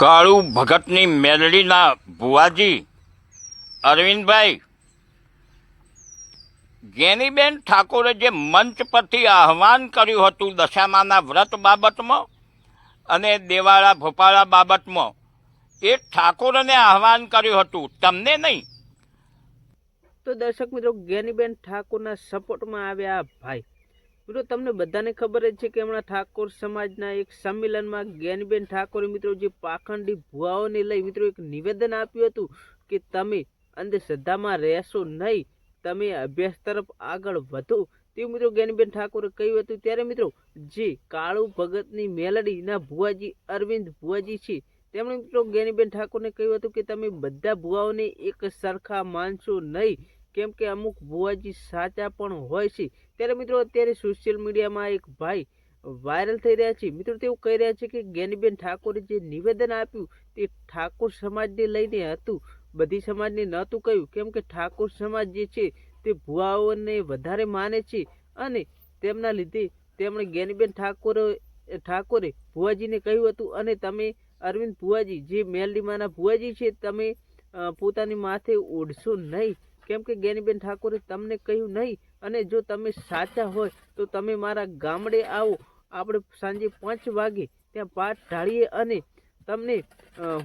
કાળુ ભગતની મેલડીના ભુવાજી અરવિંદભાઈ ગેનીબેન ઠાકોરે જે મંચ પરથી આહવાન કર્યું હતું દશામાના વ્રત બાબતમાં અને દેવાળા ભોપાળા બાબતમાં, એ ઠાકોરને આહવાન કર્યું હતું, તમને નહીં. તો દર્શક મિત્રો, જ્ઞાનીબેન ઠાકોરના સપોર્ટમાં આવ્યા ભાઈ. મિત્રો તમને બધાને ખબર જ છે કે હમણાં ઠાકોર સમાજના એક સંમેલનમાં જ્ઞાનીબેન ઠાકોરે મિત્રો જે પાખંડી ભુવાઓને લઈ મિત્રો એક નિવેદન આપ્યું હતું કે તમે અંધશ્રદ્ધામાં રહેશો નહીં, તમે અભ્યાસ તરફ આગળ વધો, તેવું મિત્રો જ્ઞાનીબેન ઠાકોરે કહ્યું હતું. ત્યારે મિત્રો જે કાળુ ભગતની મેલડીના ભુવાજી અરવિંદ ભુવાજી છે, તેમણે મિત્રો જ્ઞાનીબેન ઠાકોરને કહ્યું હતું કે તમે બધા ભુવાઓને એક સરખા માનશો નહીં, કેમ કે અમુક ભુવાજી સાચા પણ હોય છે. ત્યારે મિત્રો અત્યારે સોશિયલ મીડિયામાં એક ભાઈ વાયરલ થઈ રહ્યા છે. મિત્રો તેઓ કહી રહ્યા છે કે જ્ઞાનીબેન ઠાકોરે જે નિવેદન આપ્યું તે ઠાકોર સમાજને લઈને હતું, બધી સમાજને નહોતું કહ્યું, કેમ કે ઠાકોર સમાજ જે છે તે ભુવાઓને વધારે માને છે અને તેમના લીધે તેમણે જ્ઞાનીબેન ઠાકોરે ભુવાજીને કહ્યું હતું અને તમે અરવિંદ ભુવાજી જે મેલડીમાના ભુવાજી છે, તમે પોતાની માથે ઓઢશો નહીં, કેમ કે જ્ઞાનીબેન ઠાકોરે તમને કહ્યું નહીં. અને જો તમે સાચા હોય તો તમે મારા ગામડે આવો, આપણે સાંજે 5 વાગે ત્યાં પાઠ ઢાળીએ અને તમને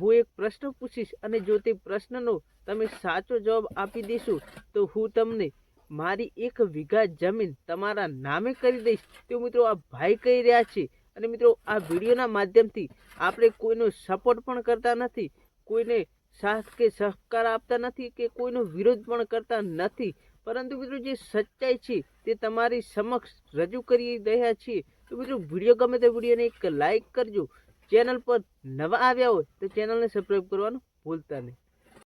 હું એક પ્રશ્ન પૂછીશ અને જો તે પ્રશ્નનો તમે સાચો જવાબ આપી દેશો તો હું તમને મારી 1 વીઘા જમીન તમારા નામે કરી દઈશ. તો મિત્રો આ ભાઈ કહી રહ્યા છે. અને મિત્રો આ વિડીયોના માધ્યમથી આપણે કોઈનો સપોર્ટ પણ કરતા નથી, કોઈને સાથ કે સહકાર આપતા નથી કે કોઈનો વિરોધ પણ કરતા નથી, પરંતુ મિત્રો જે સચ્ચાઈ છે તે તમારી સમક્ષ રજૂ કરી રહ્યા છીએ. તો મિત્રો વિડીયો ગમે તો વિડીયોને એક લાઈક કરજો. ચેનલ પર નવા આવ્યા હોય તો ચેનલને સબસ્ક્રાઈબ કરવાનું ભૂલતા નહીં.